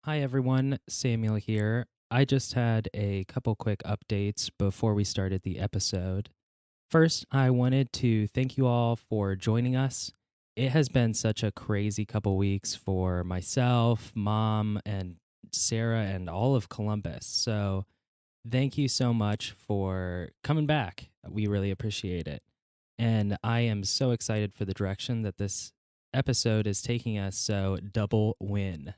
Hi, everyone. Samuel here. I just had a couple quick updates before we started the episode. First, I wanted to thank you all for joining us. It has been such a crazy couple weeks for myself, mom, and Sarah, and all of Columbus. So, thank you so much for coming back. We really appreciate it. And I am so excited for the direction that this episode is taking us. So, double win.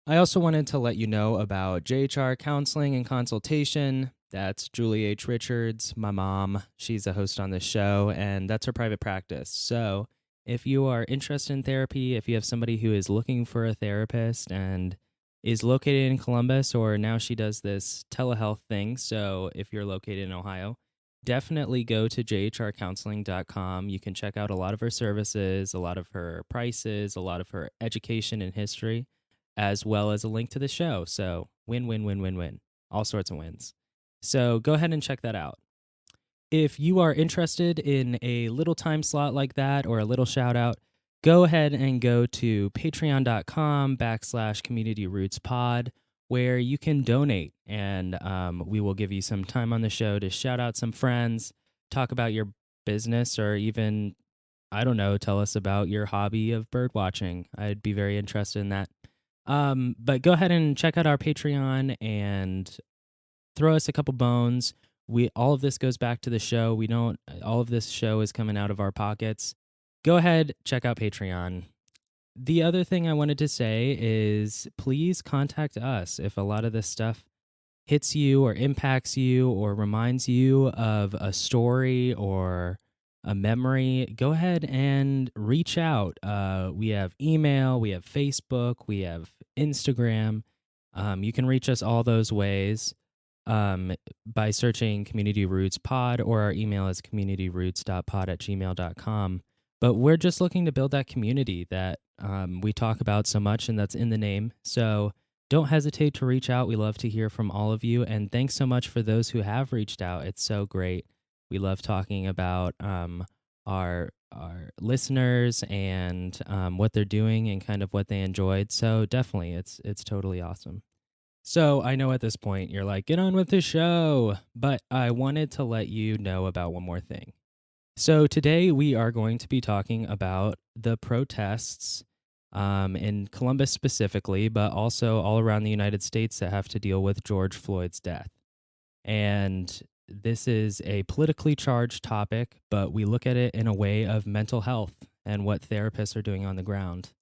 I also wanted to let you know about JHR Counseling and Consultation. That's Julie H. Richards, my mom. She's a host on this show, and that's her private practice. So, if you are interested in therapy, if you have somebody who is looking for a therapist and is located in Columbus, or now she does this telehealth thing. So, if you're located in Ohio, definitely go to jhrcounseling.com. You can check out a lot of her services, a lot of her prices, a lot of her education and history, as well as a link to the show. So win, win, win, win, win. All sorts of wins. So go ahead and check that out. If you are interested in a little time slot like that or a little shout out, go ahead and go to patreon.com/community roots pod, where you can donate, and we will give you some time on the show to shout out some friends, talk about your business, or even, I don't know, tell us about your hobby of bird watching. I'd be very interested in that. But go ahead and check out our Patreon and throw us a couple bones. We all of this goes back to the show. We don't all of this show is coming out of our pockets. Go ahead, check out Patreon. The other thing I wanted to say is please contact us if a lot of this stuff hits you or impacts you or reminds you of a story or a memory. Go ahead and reach out. We have email, we have Facebook, we have Instagram. You can reach us all those ways by searching Community Roots Pod, or our email is communityroots.pod@gmail.com. But we're just looking to build that community that we talk about so much and that's in the name. So don't hesitate to reach out. We love to hear from all of you. And thanks so much for those who have reached out. It's so great. We love talking about our listeners and what they're doing and kind of what they enjoyed. So definitely, it's totally awesome. So I know at this point you're like, get on with the show, but I wanted to let you know about one more thing. So today we are going to be talking about the protests in Columbus specifically, but also all around the United States that have to deal with George Floyd's death. And this is a politically charged topic, but we look at it in a way of mental health and what therapists are doing on the ground.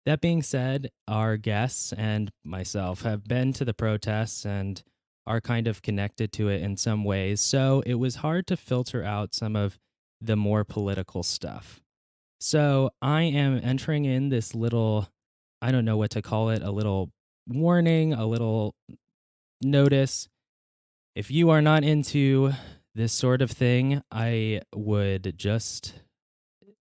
That being said, our guests and myself have been to the protests and are kind of connected to it in some ways. So it was hard to filter out some of the more political stuff. So I am entering in this little, I don't know what to call it, a little warning, a little notice. If you are not into this sort of thing, I would just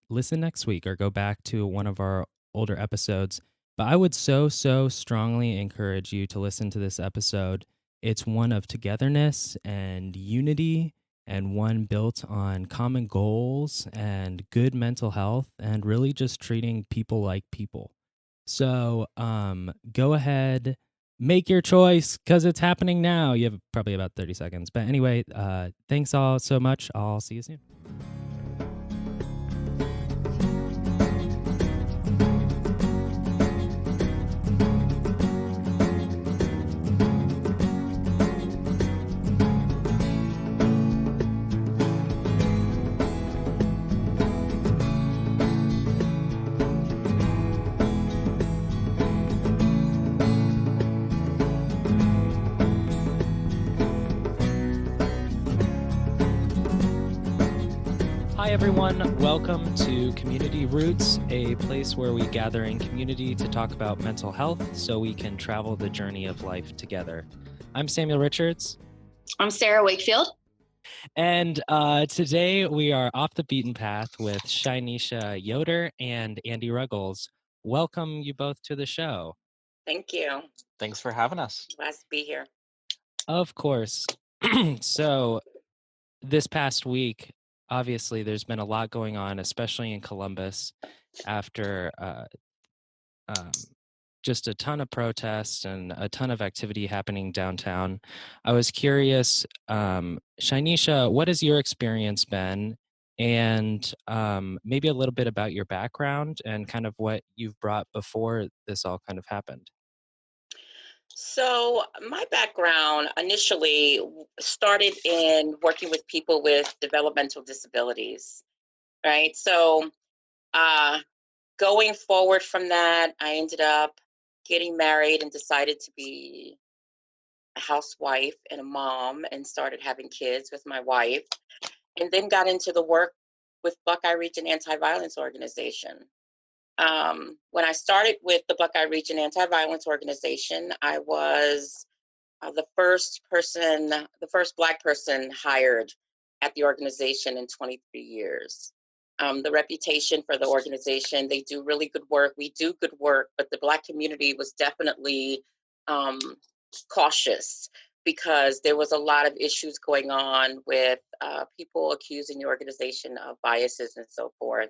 listen next week or go back to one of our older episodes. But I would so strongly encourage you to listen to this episode. It's one of togetherness and unity, and one built on common goals and good mental health and really just treating people like people. So go ahead, make your choice because it's happening now. You have probably about 30 seconds. But anyway, thanks all so much. I'll see you soon. Hi, everyone. Welcome to Community Roots, a place where we gather in community to talk about mental health so we can travel the journey of life together. I'm Samuel Richards. I'm Sarah Wakefield. And today we are off the beaten path with Shynesha Yoder and Andie Ruggles. Welcome you both to the show. Thank you. Thanks for having us. Glad to be here. Of course. So this past week, obviously, there's been a lot going on, especially in Columbus, after just a ton of protests and a ton of activity happening downtown. I was curious, Shynesha, what has your experience been? And maybe a little bit about your background and kind of what you've brought before this all kind of happened. So, my background initially started in working with people with developmental disabilities, right? So, uh, going forward from that, I ended up getting married and decided to be a housewife and a mom and started having kids with my wife, and then got into the work with Buckeye Region Anti Violence Organization. When I started with the Buckeye Region Anti Violence Organization, I was the first Black person hired at the organization in 23 years. The reputation for the organization, they do really good work. We do good work, but the Black community was definitely um, cautious because there was a lot of issues going on with people accusing the organization of biases and so forth.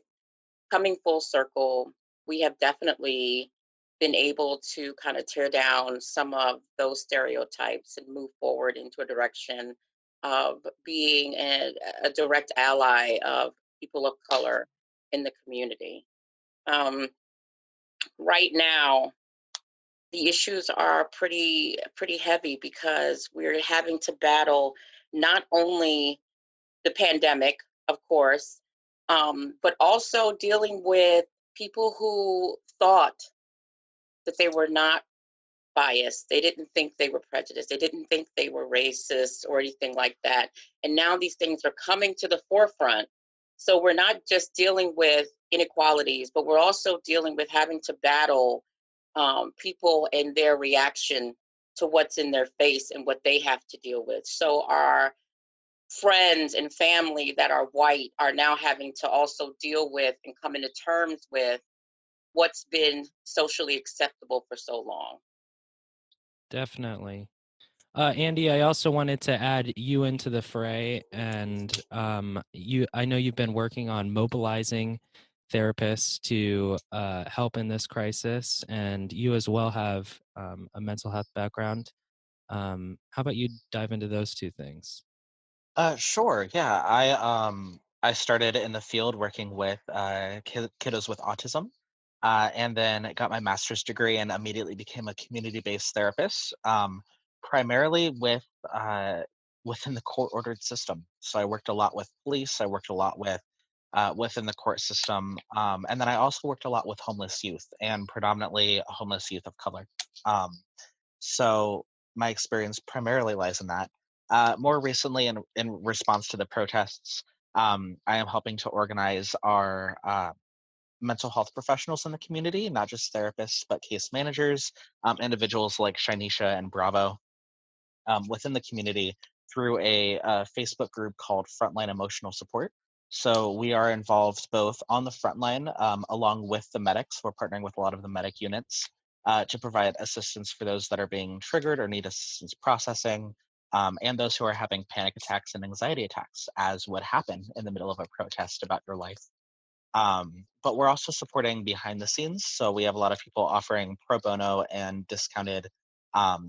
Coming full circle, we have definitely been able to kind of tear down some of those stereotypes and move forward into a direction of being a direct ally of people of color in the community. Um, right now, the issues are pretty heavy because we're having to battle not only the pandemic, of course, but also dealing with people who thought that they were not biased. They didn't think they were prejudiced. They didn't think they were racist or anything like that. And now these things are coming to the forefront. So we're not just dealing with inequalities, but we're also dealing with having to battle people and their reaction to what's in their face and what they have to deal with. So our friends and family that are white are now having to also deal with and come into terms with what's been socially acceptable for so long. Definitely. Andy, I also wanted to add you into the fray, and I know you've been working on mobilizing therapists to help in this crisis, and you as well have a mental health background. How about you dive into those two things? Sure. Yeah, I started in the field working with kiddos with autism, and then got my master's degree and immediately became a community-based therapist, primarily uh, within the court-ordered system. So I worked a lot with police. I worked a lot with within the court system, and then I also worked a lot with homeless youth and predominantly homeless youth of color. Um, so my experience primarily lies in that. More recently, in response to the protests, I am helping to organize our mental health professionals in the community, not just therapists, but case managers, individuals like Shynesha and Bravo within the community through a Facebook group called Frontline Emotional Support. So we are involved both on the front line along with the medics. We're partnering with a lot of the medic units to provide assistance for those that are being triggered or need assistance processing, and those who are having panic attacks and anxiety attacks, as would happen in the middle of a protest about your life. But we're also supporting behind the scenes. So we have a lot of people offering pro bono and discounted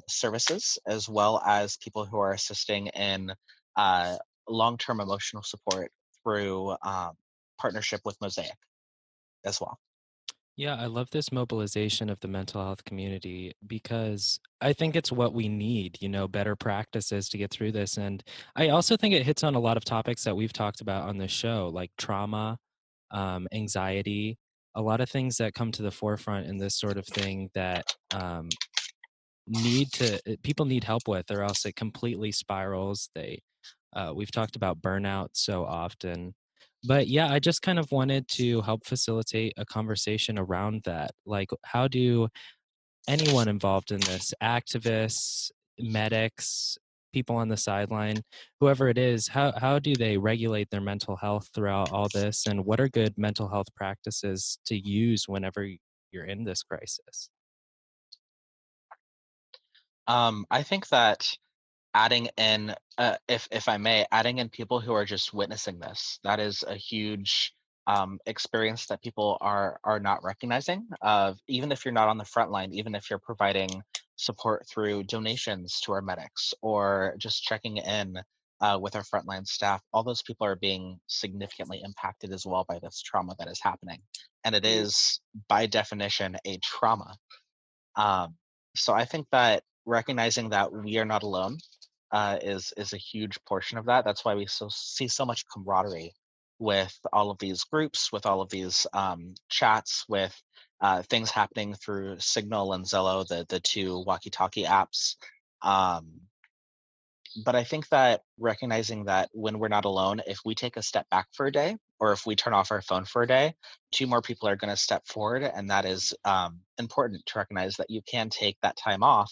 services, as well as people who are assisting in uh, long term emotional support through partnership with Mosaic as well. Yeah, I love this mobilization of the mental health community because I think it's what we need, better practices to get through this. And I also think it hits on a lot of topics that we've talked about on this show, like trauma, anxiety, a lot of things that come to the forefront in this sort of thing that people need help with, or else it completely spirals. We've talked about burnout so often. But yeah, I just kind of wanted to help facilitate a conversation around that. Like, how do anyone involved in this, activists, medics, people on the sideline, whoever it is, how do they regulate their mental health throughout all this? And what are good mental health practices to use whenever you're in this crisis? I think that adding in, if I may, adding in people who are just witnessing this, that is a huge. experience that people are not recognizing. Of even if you're not on the front line, even if you're providing support through donations to our medics or just checking in with our frontline staff, all those people are being significantly impacted as well by this trauma that is happening, and it Mm. is by definition a trauma. So I think that recognizing that we are not alone is a huge portion of that. That's why we see so much camaraderie with all of these groups, with all of these chats, with things happening through Signal and Zello, the two walkie-talkie apps. Um, but I think that recognizing that when we're not alone, if we take a step back for a day, or if we turn off our phone for a day, two more people are going to step forward, and that is important to recognize that you can take that time off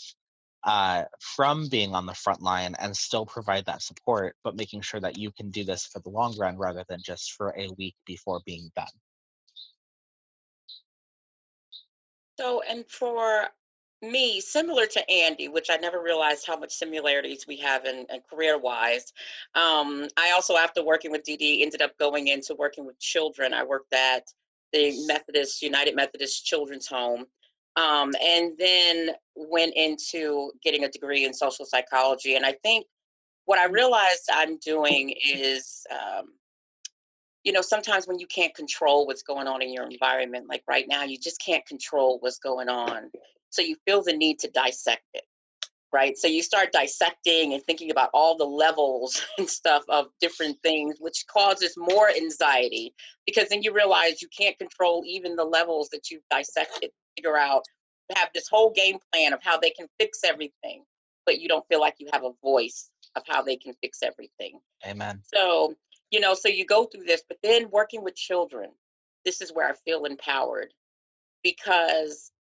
from being on the front line and still provide that support, but making sure that you can do this for the long run rather than just for a week before being done. So, and for me, similar to Andy, which I never realized how much similarities we have in career wise. I also, after working with DD, ended up going into working with children. I worked at the United Methodist Children's Home, and then went into getting a degree in social psychology. And I think what I realized I'm doing is, sometimes when you can't control what's going on in your environment, like right now, you just can't control what's going on. So you feel the need to dissect it, right? So you start dissecting and thinking about all the levels and stuff of different things, which causes more anxiety because then you realize you can't control even the levels that you've dissected, figure out, have this whole game plan of how they can fix everything, but you don't feel like you have a voice of how they can fix everything. Amen. So, so you go through this, but then working with children, this is where I feel empowered because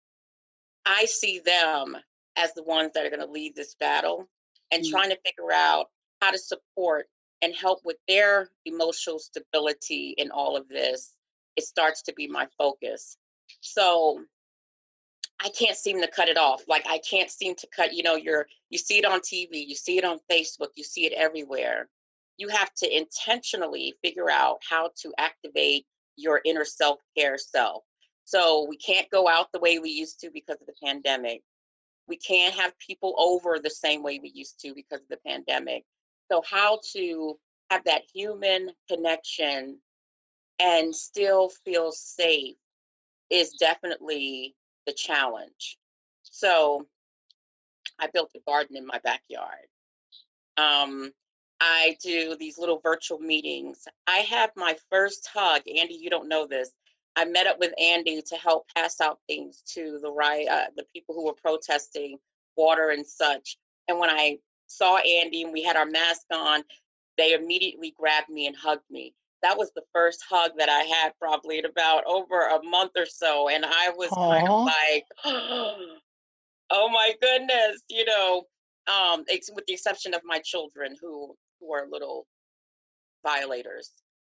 I see them as the ones that are going to lead this battle and trying to figure out how to support and help with their emotional stability in all of this. It starts to be my focus. So I can't seem to cut it off. Like I can't seem to cut, you see it on TV, you see it on Facebook, you see it everywhere. You have to intentionally figure out how to activate your inner self-care self. So we can't go out the way we used to because of the pandemic. We can't have people over the same way we used to because of the pandemic. So how to have that human connection and still feel safe is definitely the challenge. So I built a garden in my backyard. Um, I do these little virtual meetings. I have my first hug. Andy, you don't know this. I met up with Andy to help pass out things to the people who were protesting water and such. And when I saw Andy and we had our mask on, they immediately grabbed me and hugged me. That was the first hug that I had probably in about over a month or so. And I was kind of Aww. like, oh my goodness, with the exception of my children who are little violators.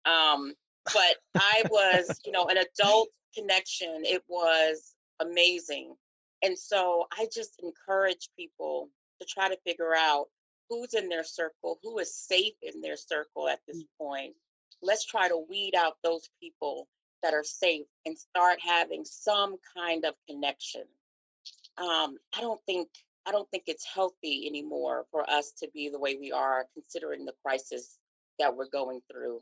Um, but I was, an adult connection. It was amazing. And so I just encourage people to try to figure out who's in their circle, who is safe in their circle at this point. Let's try to weed out those people that are safe and start having some kind of connection. I don't think it's healthy anymore for us to be the way we are, considering the crisis that we're going through.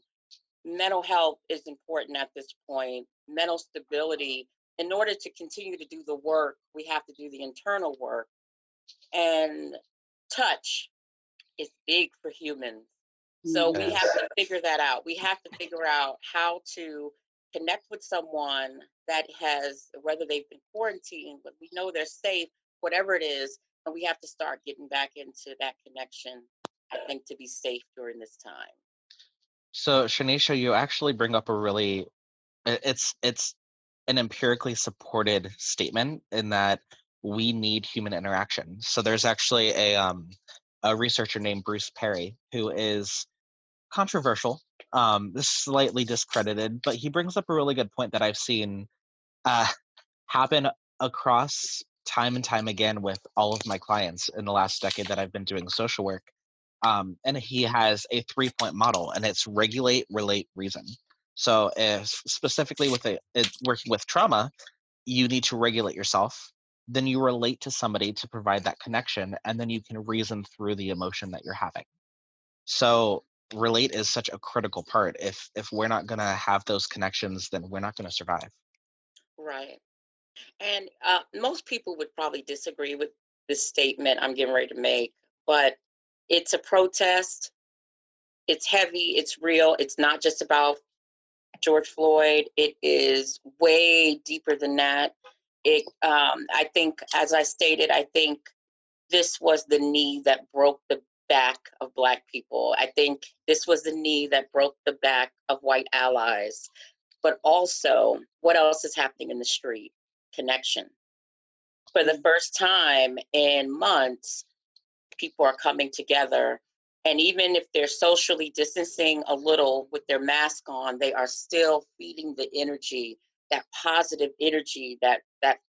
Mental health is important at this point. Mental stability. In order to continue to do the work, we have to do the internal work. And touch is big for humans. So we have Yes. to figure that out. We have to figure out how to connect with someone that has, whether they've been quarantined, but we know they're safe, whatever it is, and we have to start getting back into that connection, I think, to be safe during this time. So, Shanisha, you actually bring up a really it's an empirically supported statement in that we need human interaction. So there's actually a researcher named Bruce Perry who is controversial, slightly discredited, but he brings up a really good point that I've seen uh, happen across time and time again with all of my clients in the last decade that I've been doing social work. And he has a 3-point model, and it's regulate, relate, reason. So if specifically with working with trauma, you need to regulate yourself, then you relate to somebody to provide that connection, and then you can reason through the emotion that you're having. So relate is such a critical part. If we're not going to have those connections, then we're not going to survive. Right. And most people would probably disagree with this statement I'm getting ready to make, but it's a protest. It's heavy. It's real. It's not just about George Floyd. It is way deeper than that. I think, as I stated, I think this was the knee that broke the back of Black people. I think this was the knee that broke the back of white allies. But also, what else is happening in the street? Connection. For the first time in months, people are coming together. And even if they're socially distancing a little with their mask on, they are still feeding the energy, that positive energy, that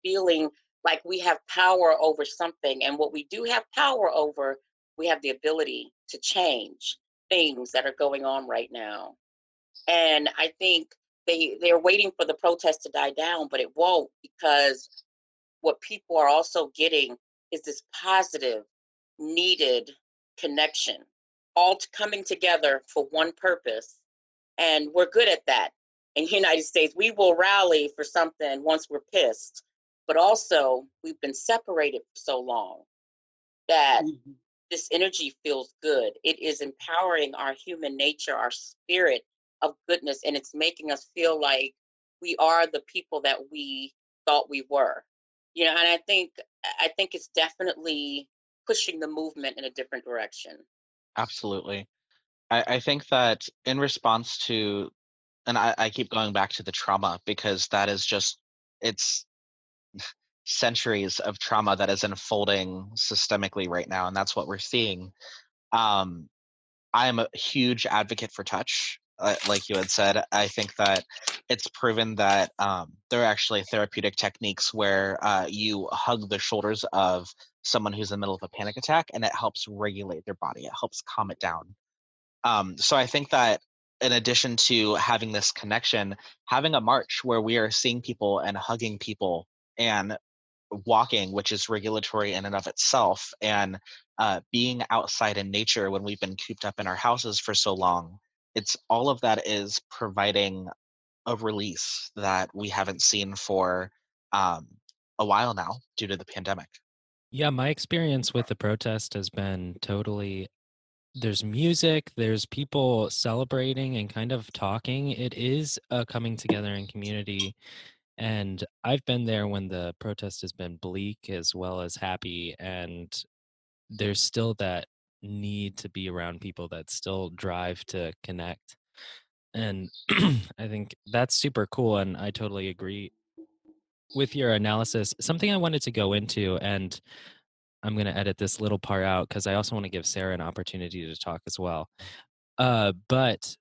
feeling like we have power over something. And what we do have power over, we have the ability to change things that are going on right now. And I think they're waiting for the protest to die down, but it won't, because what people are also getting is this positive, needed connection, coming together for one purpose. And we're good at that. In the United States, we will rally for something once we're pissed. But also, we've been separated for so long that Mhm. this energy feels good. It is empowering our human nature, our spirit of goodness, and it's making us feel like we are the people that we thought we were. And I think it's definitely pushing the movement in a different direction. Absolutely. I think that in response to, and I keep going back to the trauma because that is just, it's centuries of trauma that is unfolding systemically right now, and that's what we're seeing. Um, I am a huge advocate for touch. Like you had said, I think that it's proven that there are actually therapeutic techniques where you hug the shoulders of someone who's in the middle of a panic attack, and it helps regulate their body. It helps calm it down. So I think that in addition to having this connection, having a march where we are seeing people and hugging people and walking, which is regulatory in and of itself, and being outside in nature when we've been cooped up in our houses for so long, it's all of that is providing a release that we haven't seen for um, a while now due to the pandemic. Yeah, my experience with the protest has been totally there's music, there's people celebrating and kind of talking. It is a coming together in community. And I've been there when the protest has been bleak as well as happy. And there's still that need to be around people that still drive to connect. And I think that's super cool. And I totally agree with your analysis. Something I wanted to go into, and I'm going to edit this little part out because I also want to give Sarah an opportunity to talk as well. But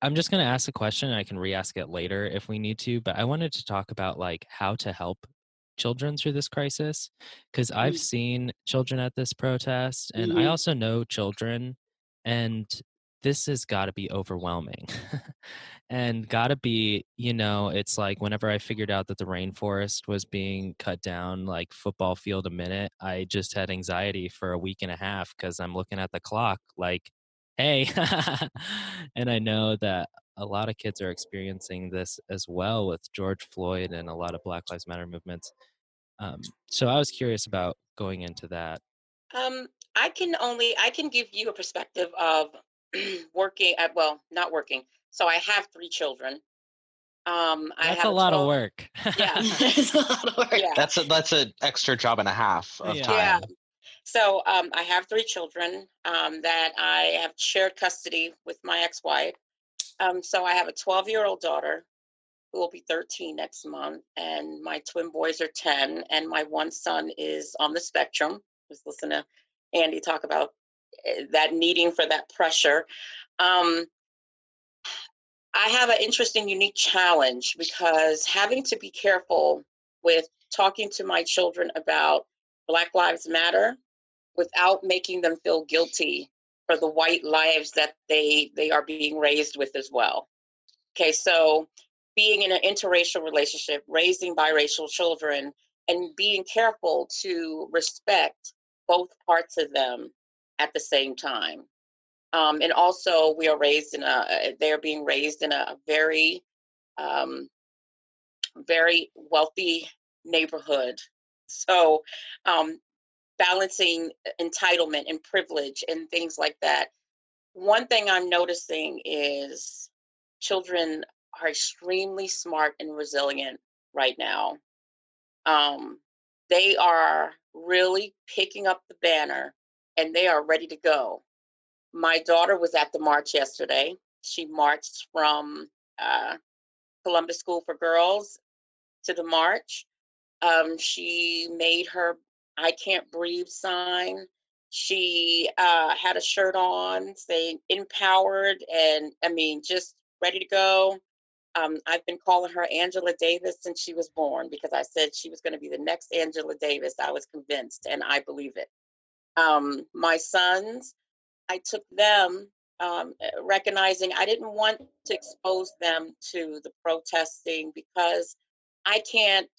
I'm just going to ask a question and I can re-ask it later if we need to, but I wanted to talk about like how to help children through this crisis because I've seen children at this protest and I Mhm. also know children, and this has got to be overwhelming. And got to be, it's like whenever I figured out that the rainforest was being cut down like football field a minute, I just had anxiety for a week and a half because I'm looking at the clock like, hey. And I know that a lot of kids are experiencing this as well with George Floyd and a lot of Black Lives Matter movements. So I was curious about going into that. Um, I can give you a perspective of working at, well, not working. So I have 3 children. I That's have a a lot of 12. work. Yeah, It's a lot of work. yeah, That's a extra job and a half of Yeah. yeah. time. So I have 3 children that I have shared custody with my ex-wife. So I have a 12-year-old daughter who will be 13 next month, and my twin boys are 10, and my one son is on the spectrum. Just listen to Andie talk about that needing for that pressure. Um, I have an interesting, unique challenge because having to be careful with talking to my children about Black Lives Matter without making them feel guilty for the white lives that they are being raised with as well. Okay, so being in an interracial relationship, raising biracial children, and being careful to respect both parts of them at the same time. And also, we are raised in they're being raised in a very, um, very wealthy neighborhood. So, um, balancing entitlement and privilege and things like that. One thing I'm noticing is children are extremely smart and resilient right now. Um, they are really picking up the banner and they are ready to go. My daughter was at the march yesterday. She marched from uh, Columbus School for Girls to the march. She made her "I Can't Breathe" sign. She had a shirt on saying "empowered," and I mean, just ready to go. I've been calling her Angela Davis since she was born because I said she was going to be the next Angela Davis. I was convinced, and I believe it. My sons, I took them, recognizing I didn't want to expose them to the protesting because I can't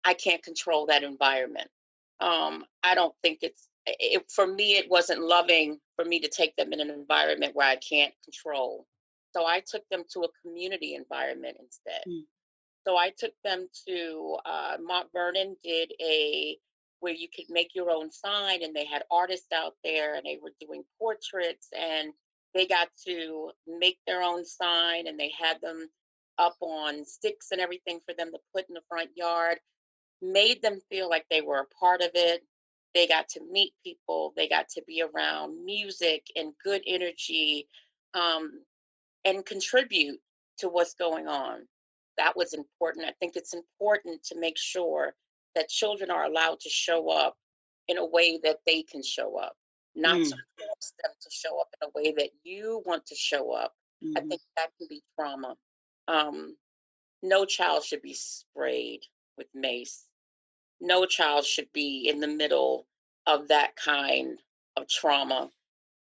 I can't control that environment. I don't think for me. It wasn't loving for me to take them in an environment where I can't control. So I took them to a community environment instead. Mm. So I took them to Mount Vernon, did a where you could make your own sign, and they had artists out there, and they were doing portraits, and they got to make their own sign, and they had them up on sticks and everything for them to put in the front yard. Made them feel like they were a part of it. They got to meet people. They got to be around music and good energy. Um, and contribute to what's going on. That was important. I think it's important to make sure that children are allowed to show up in a way that they can show up, not to Mm. force them to show up in a way that you want to show up. I Mhm. think that can be trauma. Um, no child should be sprayed with mace. No child should be in the middle of that kind of trauma.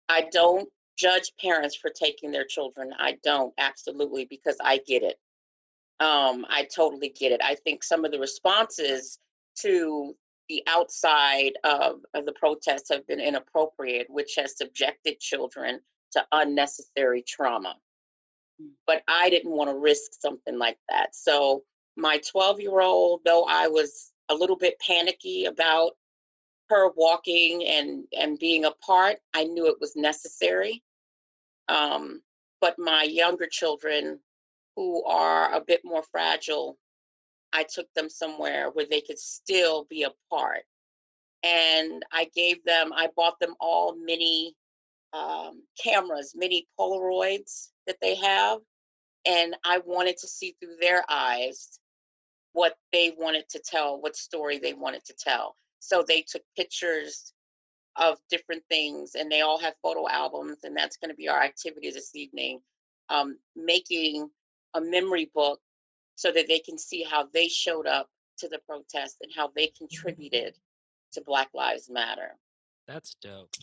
I don't judge parents for taking their children. I don't, absolutely, because I get it. I totally get it. I think some of the responses to the outside of the protests have been inappropriate, which has subjected children to unnecessary trauma. Mm. But I didn't want to risk something like that. So my 12-year-old, though I was a little bit panicky about her walking and being apart, I knew it was necessary. Um, but my younger children, who are a bit more fragile, I took them somewhere where they could still be apart. And I bought them all mini cameras, mini Polaroids that they have. And I wanted to see through their eyes what they wanted to tell, what story they wanted to tell. So they took pictures of different things, and they all have photo albums, and that's going to be our activity this evening. Making a memory book so that they can see how they showed up to the protest and how they contributed to Black Lives Matter. That's dope.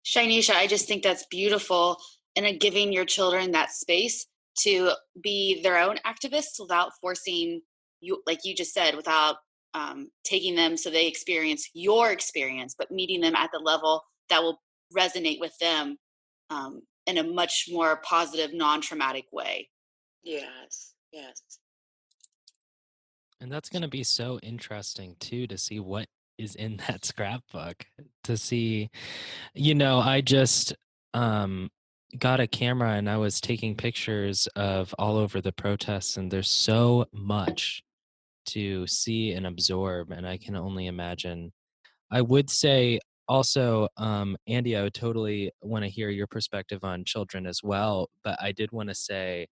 Shynesha, I just think that's beautiful, and giving your children that space to be their own activists without forcing you, like you just said, without taking them so they experience your experience, but meeting them at the level that will resonate with them in a much more positive, non-traumatic way. Yes, yes. And that's going to be so interesting too to see what is in that scrapbook. To see, I just um got a camera and I was taking pictures of all over the protests, and there's so much to see and absorb, and I can only imagine. I would say also, Andie, I would totally want to hear your perspective on children as well, but I did want to say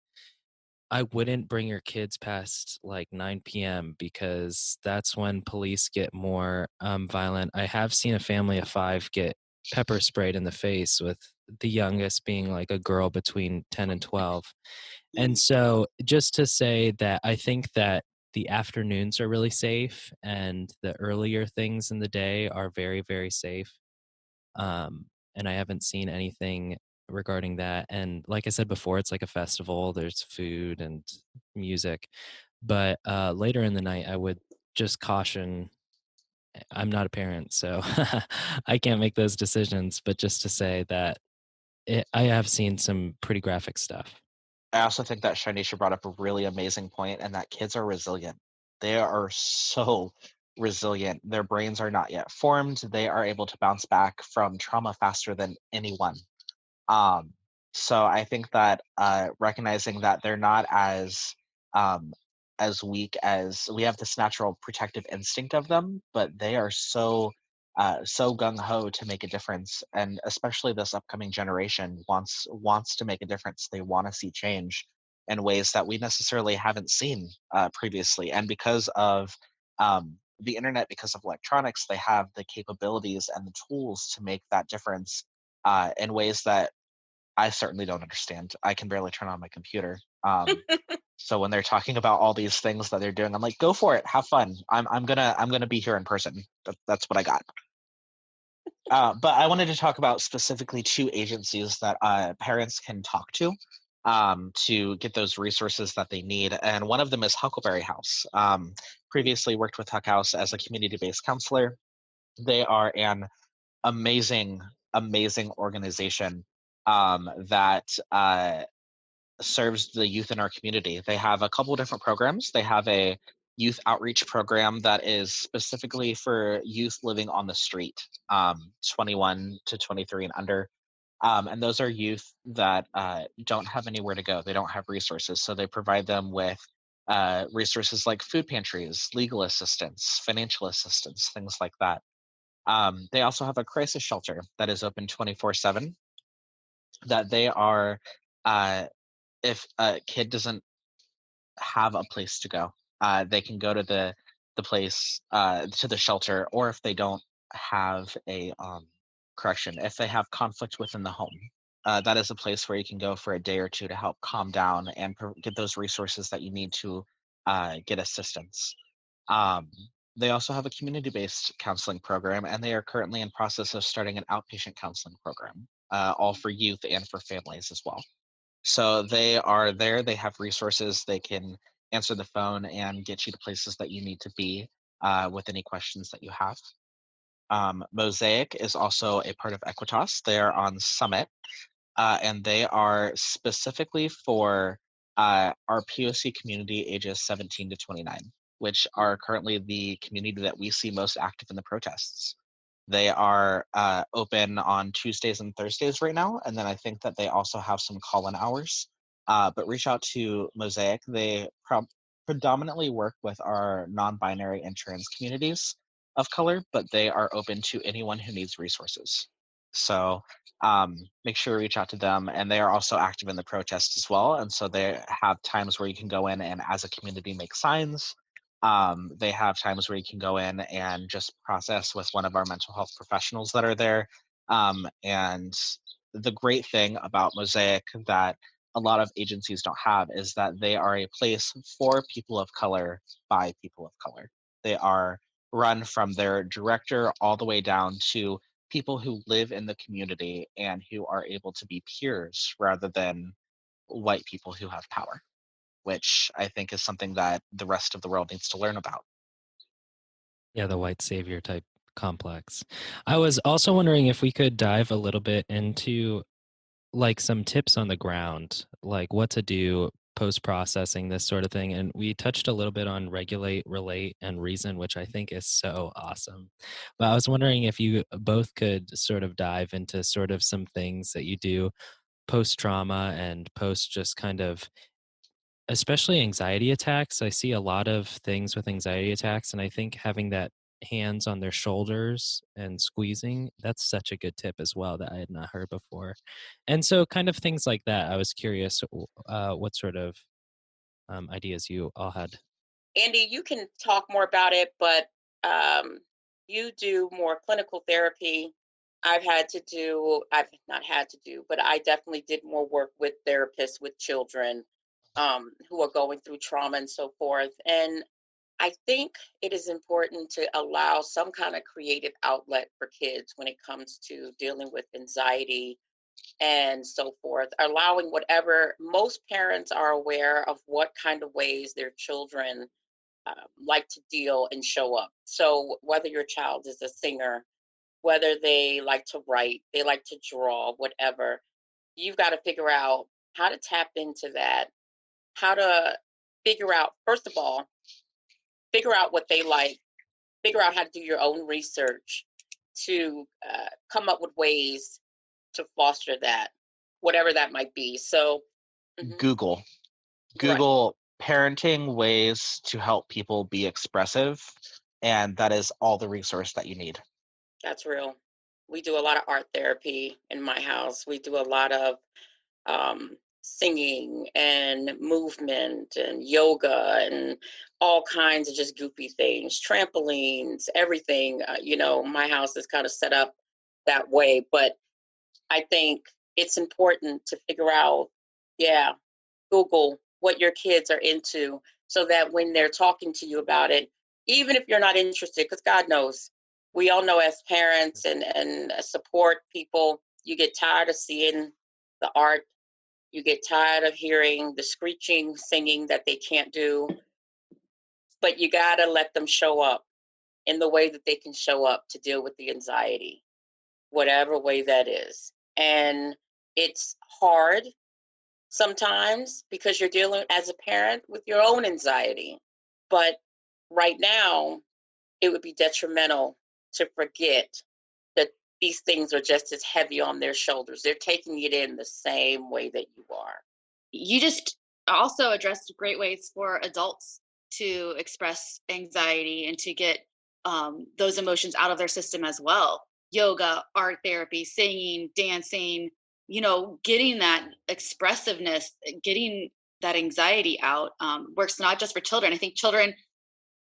I wouldn't bring your kids past like 9 p.m. because that's when police get more violent. I have seen a family of 5 get pepper sprayed in the face, with the youngest being like a girl between 10 and 12. And Mm. so, just to say that I think that the afternoons are really safe and the earlier things in the day are very, very safe. And I haven't seen anything regarding that. And like I said before, it's like a festival. There's food and music, but later in the night, I would just caution. I'm not a parent, so I can't make those decisions. But just to say that I have seen some pretty graphic stuff. I also think that Shanisha brought up a really amazing point, and that kids are resilient. They are so resilient. Their brains are not yet formed. They are able to bounce back from trauma faster than anyone. Um, so I think that recognizing that they're not um, as weak as we have this natural protective instinct of them, but they are so gung ho to make a difference, and especially this upcoming generation wants to make a difference. They want to see change in ways that we necessarily haven't seen previously, and because of the internet, because of electronics, they have the capabilities and the tools to make that difference in ways that I certainly don't understand. I can barely turn on my computer. So when they're talking about all these things that they're doing, I'm like, go for it, have fun. I'm gonna be here in person. That's what I got. But I wanted to talk about specifically two agencies that parents can talk to get those resources that they need. And one of them is Huckleberry House. Previously worked with Huck House as a community-based counselor. They are an amazing, amazing organization that serves the youth in our community. They have a couple different programs. They have a youth outreach program that is specifically for youth living on the street, 21 to 23 and under. And those are youth that don't have anywhere to go. They don't have resources. So they provide them with resources like food pantries, legal assistance, financial assistance, things like that. They also have a crisis shelter that is open 24/7. That they are, uh, if a kid doesn't have a place to go, they can go to the place to the shelter, or if they don't have a correction, if they have conflict within the home, that is a place where you can go for a day or two to help calm down and get those resources that you need to get assistance. Um, they also have a community-based counseling program, and they are currently in process of starting an outpatient counseling program, all for youth and for families as well. So they are there. They have resources. They can answer the phone and get you to places that you need to be with any questions that you have. Mosaic is also a part of Equitas. They are on Summit, and they are specifically for our POC community ages 17 to 29, which are currently the community that we see most active in the protests. They are open on Tuesdays and Thursdays right now, and then I think that they also have some call-in hours. But reach out to Mosaic. They predominantly work with our non-binary and trans communities of color, but they are open to anyone who needs resources. So make sure to reach out to them. And they are also active in the protests as well. And so they have times where you can go in and, as a community, make signs. They have times where you can go in and just process with one of our mental health professionals that are there. And the great thing about Mosaic that a lot of agencies don't have is that they are a place for people of color by people of color. They are run from their director all the way down to people who live in the community and who are able to be peers rather than white people who have power, which I think is something that the rest of the world needs to learn about. Yeah, the white savior type complex. I was also wondering if we could dive a little bit into like some tips on the ground, like what to do post processing, this sort of thing. And we touched a little bit on regulate, relate, and reason, which I think is so awesome. But I was wondering if you both could sort of dive into sort of some things that you do post trauma and post just kind of, especially anxiety attacks. I see a lot of things with anxiety attacks, and I think having that hands on their shoulders and squeezing, that's such a good tip as well that I had not heard before. And so kind of things like that. I was curious what sort of ideas you all had. Andie, you can talk more about it, but um, you do more clinical therapy. I've not had to do, but I definitely did more work with therapists with children who are going through trauma and so forth. And I think it is important to allow some kind of creative outlet for kids when it comes to dealing with anxiety and so forth, allowing whatever. Most parents are aware of what kind of ways their children like to deal and show up. So whether your child is a singer, whether they like to write, they like to draw, whatever, you've got to figure out how to tap into that, how to figure out, first of all, figure out what they like, figure out how to do your own research to come up with ways to foster that, whatever that might be. So, mhm, Google. right, Google parenting ways to help people be expressive, and that is all the resource that you need. that's real. We do a lot of art therapy in my house. We do a lot of singing and movement and yoga and all kinds of just goofy things, trampolines, everything. My house is kind of set up that way, but I think it's important to figure out, yeah, Google what your kids are into so that when they're talking to you about it, even if you're not interested, because God knows, we all know as parents and support people, you get tired of seeing the art, you get tired of hearing the screeching, singing that they can't do, but you got to let them show up in the way that they can show up to deal with the anxiety, whatever way that is. And it's hard sometimes because you're dealing as a parent with your own anxiety. But right now, it would be detrimental to forget that these things are just as heavy on their shoulders. They're taking it in the same way that you are. You just also addressed great ways for adults to express anxiety and to get those emotions out of their system as well. Yoga, art therapy, singing, dancing, getting that expressiveness, getting that anxiety out works not just for children. I think children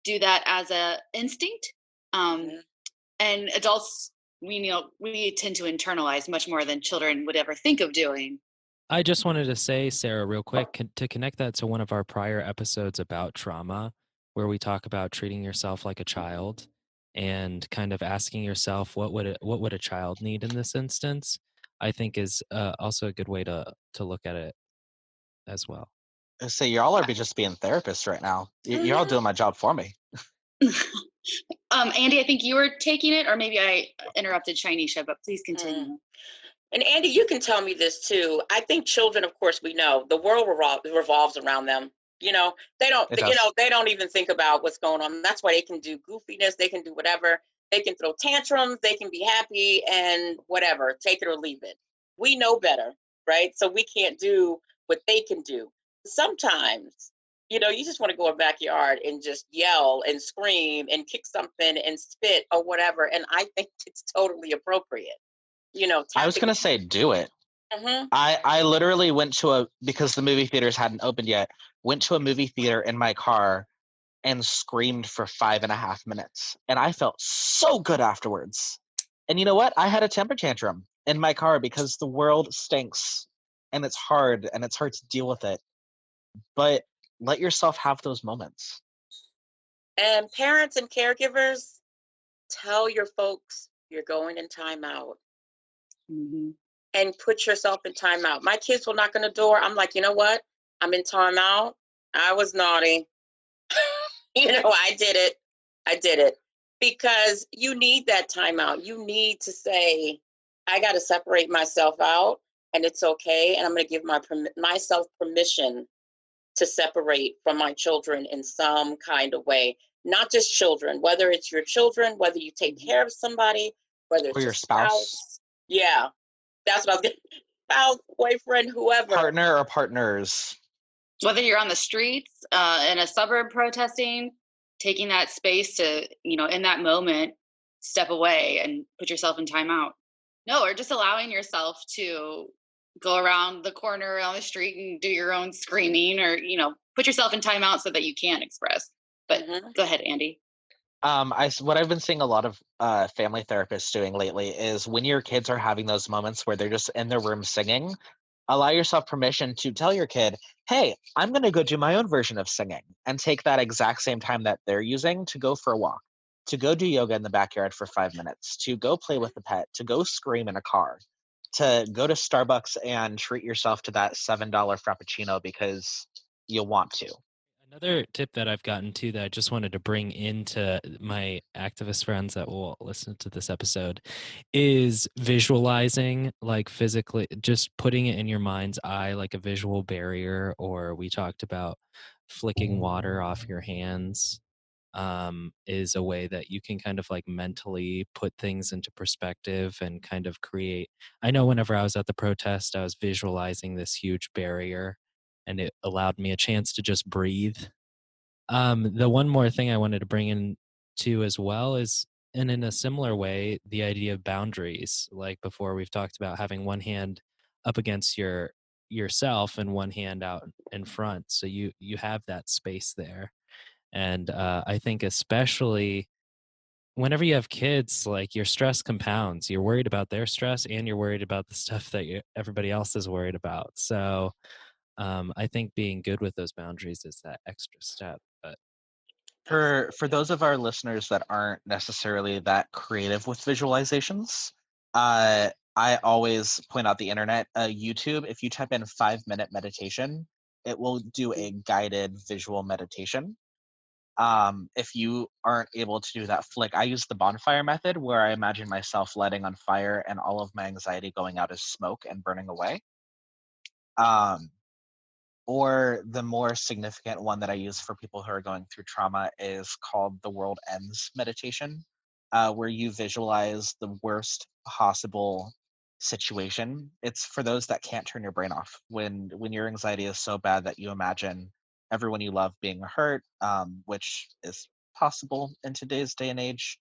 do that as a instinct, um, Mhm. and adults, we tend to internalize much more than children would ever think of doing. I just wanted to say, Sarah, real quick, to connect that to one of our prior episodes about trauma, where we talk about treating yourself like a child and kind of asking yourself what would a child need in this instance. I think is also a good way to look at it as well. I say y'all are just being therapists right now. You're all Mhm. doing my job for me. Andie, I think you were taking it, or maybe I interrupted Shynesha, but please Mm. continue. And Andy, you can tell me this too. I think children, of course, we know the world revolves around them. They don't. It does. They don't even think about what's going on. That's why they can do goofiness. They can do whatever. They can throw tantrums. They can be happy and whatever. Take it or leave it. We know better, right? So we can't do what they can do. Sometimes, you just want to go in the backyard and just yell and scream and kick something and spit or whatever. And I think it's totally appropriate. I was Tapping. gonna say do it. Mhm. I literally went to because the movie theaters hadn't opened yet, went to a movie theater in my car and screamed for 5.5 minutes. And I felt so good afterwards. And you know what? I had a temper tantrum in my car because the world stinks and it's hard to deal with it. But let yourself have those moments. And parents and caregivers, tell your folks you're going in timeout Mhm. and put yourself in timeout. My kids will knock on the door. I'm like, you know what? I'm in timeout. I was naughty. I did it. I did it. Because you need that timeout. You need to say, I got to separate myself out and it's okay. And I'm going to give myself permission to separate from my children in some kind of way. Not just children, whether it's your children, whether you take Mhm. care of somebody, whether Or it's a your spouse, spouse. Yeah, that's what I was getting. Spouse, boyfriend, whoever. partner, or partners. Whether you're on the streets, in a suburb protesting, taking that space to, in that moment, step away and put yourself in timeout. No, or just allowing yourself to go around the corner on the street and do your own screaming, or, put yourself in timeout so that you can express. But Hmm. go ahead, Andie. What I've been seeing a lot of family therapists doing lately is when your kids are having those moments where they're just in their room singing, allow yourself permission to tell your kid, hey, I'm going to go do my own version of singing and take that exact same time that they're using to go for a walk, to go do yoga in the backyard for 5 minutes, to go play with the pet, to go scream in a car. to go to Starbucks and treat yourself to that $7 frappuccino because you want to. Another tip that I've gotten to that I just wanted to bring into my activist friends that will listen to this episode is visualizing, like physically, just putting it in your mind's eye, like a visual barrier. Or we talked about flicking water off your hands, is a way that you can kind of like mentally put things into perspective and kind of create. I know whenever I was at the protest, I was visualizing this huge barrier and it allowed me a chance to just breathe. The one more thing I wanted to bring in too as well is, and in a similar way, the idea of boundaries. Like before, we've talked about having one hand up against yourself and one hand out in front, so you have that space there. And I think especially whenever you have kids, like your stress compounds. You're worried about their stress, and you're worried about the stuff that everybody else is worried about. So I think being good with those boundaries is that extra step. But For those of our listeners that aren't necessarily that creative with visualizations, I always point out the internet, YouTube. If you type in 5 minute meditation, it will do a guided visual meditation. If you aren't able to do that flick, I use the bonfire method where I imagine myself lighting on fire and all of my anxiety going out as smoke and burning away. Um, or the more significant one that I use for people who are going through trauma is called the world ends meditation, where you visualize the worst possible situation. It's for those that can't turn your brain off. When your anxiety is so bad that you imagine everyone you love being hurt, which is possible in today's day and age.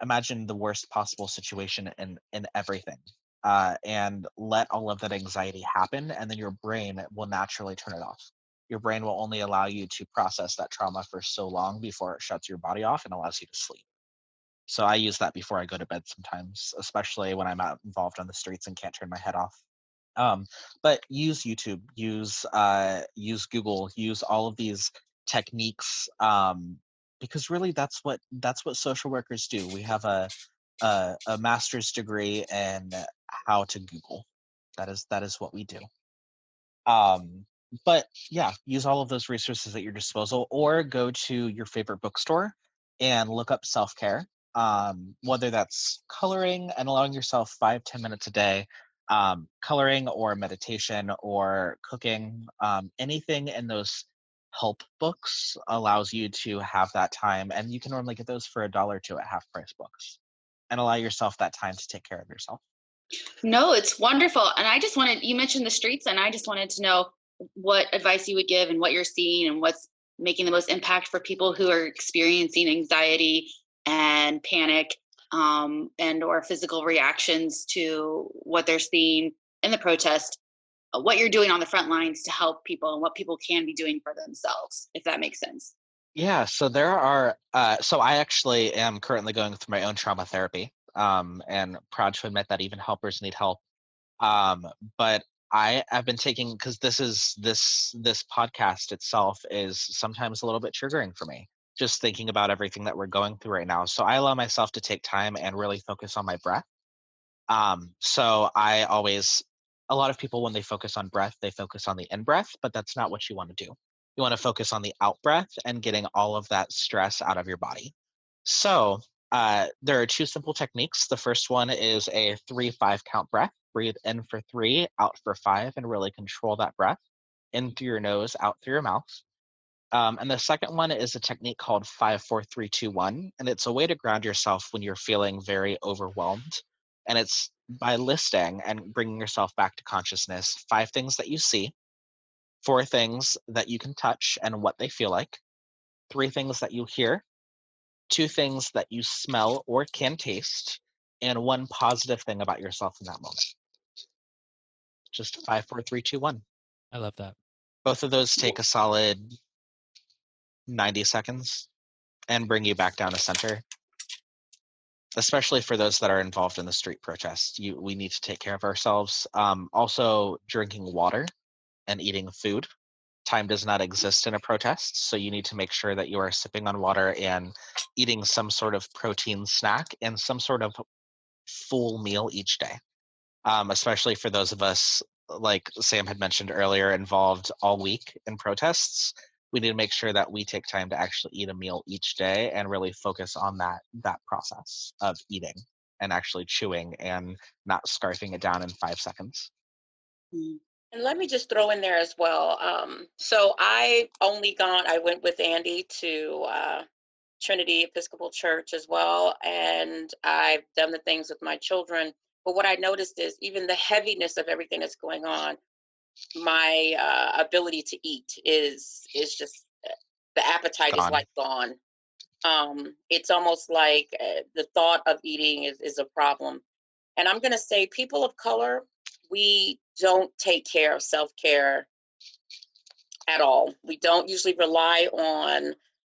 Imagine the worst possible situation in everything, and let all of that anxiety happen, and then your brain will naturally turn it off. Your brain will only allow you to process that trauma for so long before it shuts your body off and allows you to sleep. So I use that before I go to bed sometimes, especially when I'm out involved on the streets and can't turn my head off. um, but use YouTube, use Google, use all of these techniques, because really that's what social workers do. We have a master's degree in how to Google. That is what we do. Um, but yeah, use all of those resources at your disposal, or go to your favorite bookstore and look up self care. Whether that's coloring and allowing yourself 5-10 minutes a day, coloring or meditation or cooking, anything in those help books allows you to have that time, and you can normally get those for $1 or 2 at half price books, and allow yourself that time to take care of yourself. No, it's wonderful. And I just wanted, you mentioned the streets, and I just wanted to know what advice you would give and what you're seeing and what's making the most impact for people who are experiencing anxiety and panic, and or physical reactions to what they're seeing in the protest, what you're doing on the front lines to help people and what people can be doing for themselves, if that makes sense. Yeah, so there are so I actually am currently going through my own trauma therapy, and proud to admit that even helpers need help. Um, but I have been taking, because this podcast itself is sometimes a little bit triggering for me, just thinking about everything that we're going through right now. So I allow myself to take time and really focus on my breath. So I always, a lot of people, when they focus on breath, they focus on the in breath, but that's not what you want to do. You want to focus on the out breath and getting all of that stress out of your body. So there are two simple techniques. The first one is a 3-5 count breath. Breathe in for 3, out for 5, and really control that breath in through your nose, out through your mouth. And the second one is a technique called 5-4-3-2-1, and it's a way to ground yourself when you're feeling very overwhelmed. And it's by listing and bringing yourself back to consciousness 5 things that you see, 4 things that you can touch and what they feel like, 3 things that you hear, 2 things that you smell or can taste, and 1 positive thing about yourself in that moment. Just 5-4-3-2-1. I love that. Both of those take a solid 90 seconds and bring you back down to center, especially for those that are involved in the street protests. We need to take care of ourselves. Also, drinking water and eating food. Time does not exist in a protest, so you need to make sure that you are sipping on water and eating some sort of protein snack and some sort of full meal each day. especially for those of us, like Sam had mentioned earlier, involved all week in protests. We need to make sure that we take time to actually eat a meal each day and really focus on that process of eating and actually chewing and not scarfing it down in 5 seconds. Mm. And let me just throw in there as well. So I went with Andie to Trinity Episcopal Church as well, and I've done the things with my children. But what I noticed is even the heaviness of everything that's going on, my ability to eat is just the appetite is Gone. like gone. It's almost like the thought of eating is a problem. And I'm going to say, people of color, we don't take care of self care at all. We don't usually rely on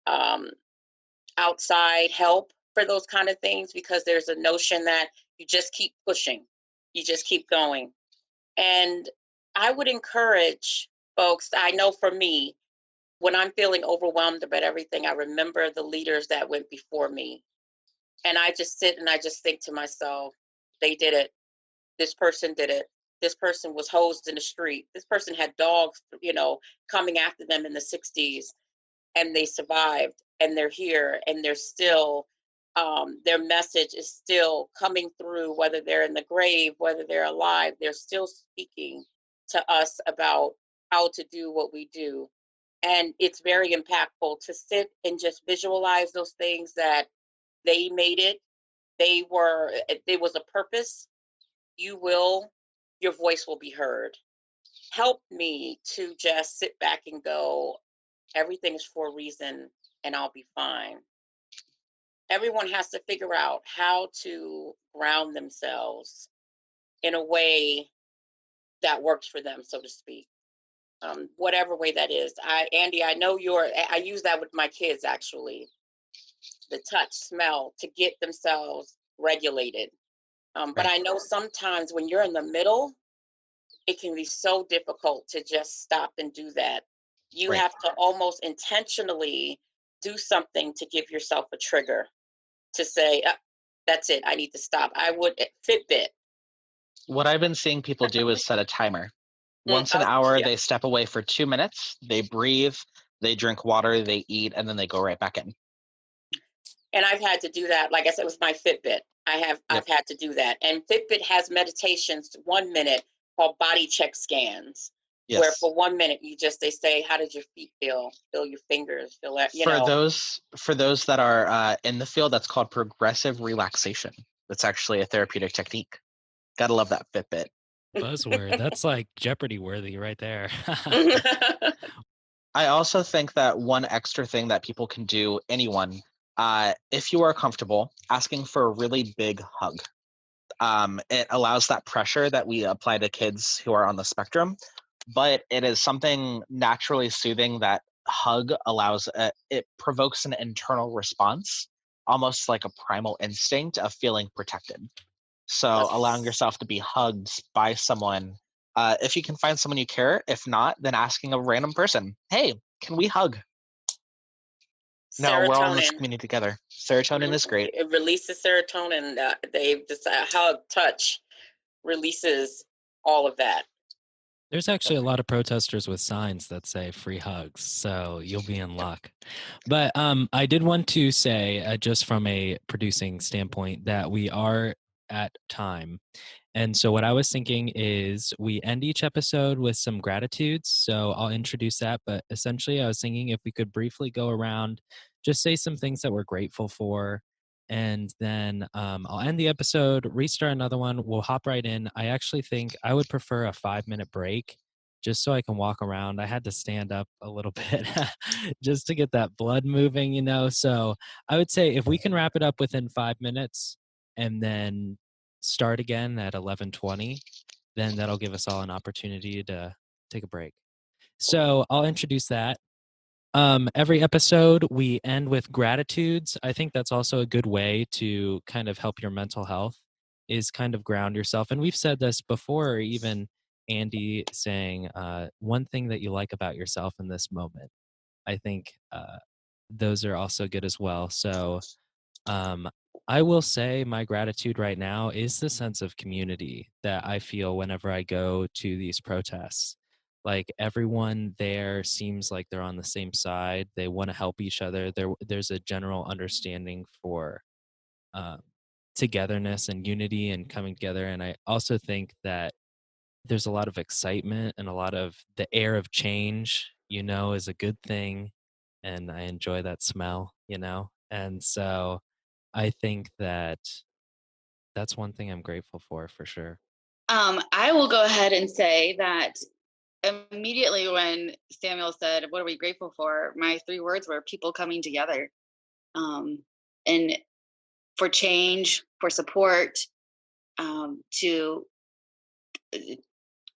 um, outside help for those kind of things because there's a notion that you just keep pushing, you just keep going. And I would encourage folks, I know for me, when I'm feeling overwhelmed about everything, I remember the leaders that went before me. And I just sit and I just think to myself, they did it. This person did it. This person was hosed in the street. This person had dogs, coming after them in the 60s, and they survived, and they're here, and they're still, their message is still coming through, whether they're in the grave, whether they're alive, they're still speaking to us about how to do what we do. And it's very impactful to sit and just visualize those things that they made it. There was a purpose. You will, your voice will be heard. Help me to just sit back and go, everything is for a reason and I'll be fine. Everyone has to figure out how to ground themselves in a way that works for them, so to speak. Whatever way that is. Andie, I know I use that with my kids actually. The touch, smell to get themselves regulated. But Right. I know sometimes when you're in the middle, it can be so difficult to just stop and do that. You Right. have to almost intentionally do something to give yourself a trigger to say, that's it, I need to stop. I would Fitbit. What I've been seeing people do is set a timer. Once an Oh, hour, yeah. they step away for 2 minutes, they breathe, they drink water, they eat, and then they go right back in. And I've had to do that. Like I said, with my Fitbit. Yep. I've had to do that. And Fitbit has meditations 1 minute called body check scans, where Yes. for 1 minute they say, how did your feet feel? Feel your fingers, feel that, For those that are in the field, that's called progressive relaxation. That's actually a therapeutic technique. Gotta love that Fitbit. Buzzword. That's like Jeopardy worthy right there. I also think that one extra thing that people can do, anyone, if you are comfortable, asking for a really big hug. It allows that pressure that we apply to kids who are on the spectrum, but it is something naturally soothing that hug allows. It provokes an internal response, almost like a primal instinct of feeling protected. So allowing Yes. yourself to be hugged by someone, if you can find someone you care. If not, then asking a random person, "Hey, can we hug?" No, we're all in this Serotonin. community together. Serotonin is great. It releases serotonin. They just hug, touch releases all of that. There's actually a lot of protesters with signs that say free hugs, so you'll be in luck. But I did want to say, just from a producing standpoint, that we are at time. And so, what I was thinking is we end each episode with some gratitudes. So, I'll introduce that. But essentially, I was thinking if we could briefly go around, just say some things that we're grateful for. And then I'll end the episode, restart another one. We'll hop right in. I actually think I would prefer a 5 minute break just so I can walk around. I had to stand up a little bit just to get that blood moving. So, I would say if we can wrap it up within 5 minutes and then start again at 11:20, then that'll give us all an opportunity to take a break. So I'll introduce that. Every episode we end with gratitudes. I think that's also a good way to kind of help your mental health, is kind of ground yourself. And we've said this before, even Andie saying one thing that you like about yourself in this moment. I think those are also good as well. So um, I will say my gratitude right now is the sense of community that I feel whenever I go to these protests. Like everyone there seems like they're on the same side. They want to help each other. There's a general understanding for um, togetherness and unity and coming together. And I also think that there's a lot of excitement and a lot of the air of change, is a good thing. And I. That smell. And so I think that that's one thing I'm grateful for sure. I will go ahead and say that immediately when Samuel said, "What are we grateful for?" my three words were people coming together, and for change, for support, to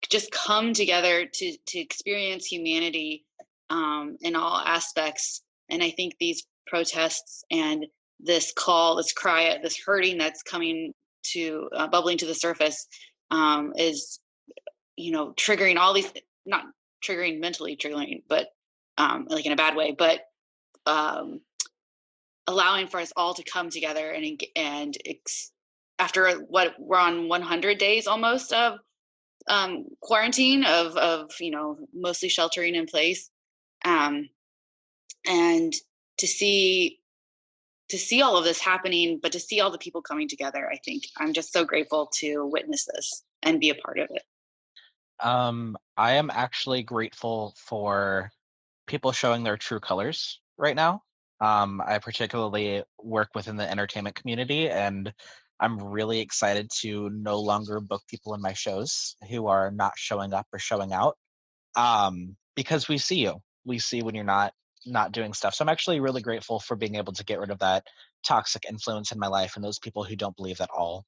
just come together to experience humanity in all aspects. And I think these protests and this call, this cry, this hurting that's coming to bubbling to the surface is triggering all these, not triggering mentally triggering, but like in a bad way, but um, allowing for us all to come together after what we're on 100 days almost of quarantine of mostly sheltering in place, um, and to see all of this happening, but to see all the people coming together, I think I'm just so grateful to witness this and be a part of it. I am actually grateful for people showing their true colors right now. I particularly work within the entertainment community, and I'm really excited to no longer book people in my shows who are not showing up or showing out. Because we see you, we see when you're not doing stuff. So I'm actually really grateful for being able to get rid of that toxic influence in my life and those people who don't believe that all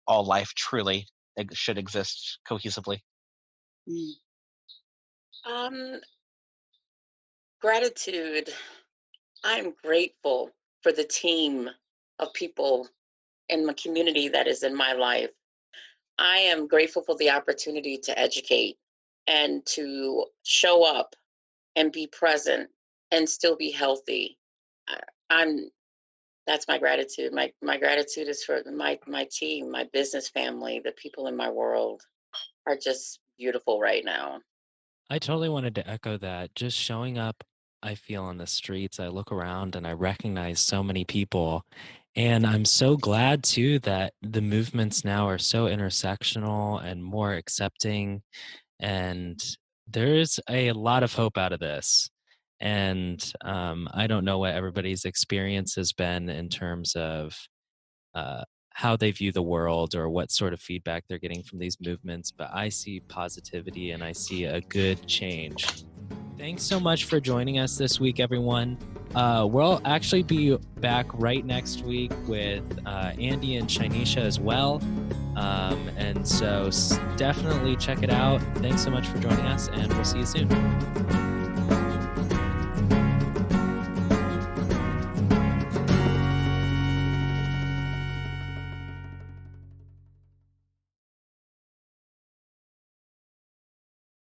life truly should exist cohesively. Mm. Um, Gratitude. I'm grateful for the team of people in my community that is in my life. I am grateful for the opportunity to educate and to show up and be present and still be healthy. I- I'm That's my gratitude. My gratitude is for my team, my business family, the people in my world are just beautiful right now. I totally wanted to echo that. Just showing up, I feel on the streets, I look around and I recognize so many people. And I'm so glad too that the movements now are so intersectional and more accepting. And there's a lot of hope out of this. And I don't know what everybody's experience has been in terms of uh, how they view the world or what sort of feedback they're getting from these movements, but I see positivity and I see a good change. Thanks so much for joining us this week, everyone. We'll actually be back right next week with Andie and Shynesha as well. And so definitely check it out. Thanks so much for joining us, and we'll see you soon.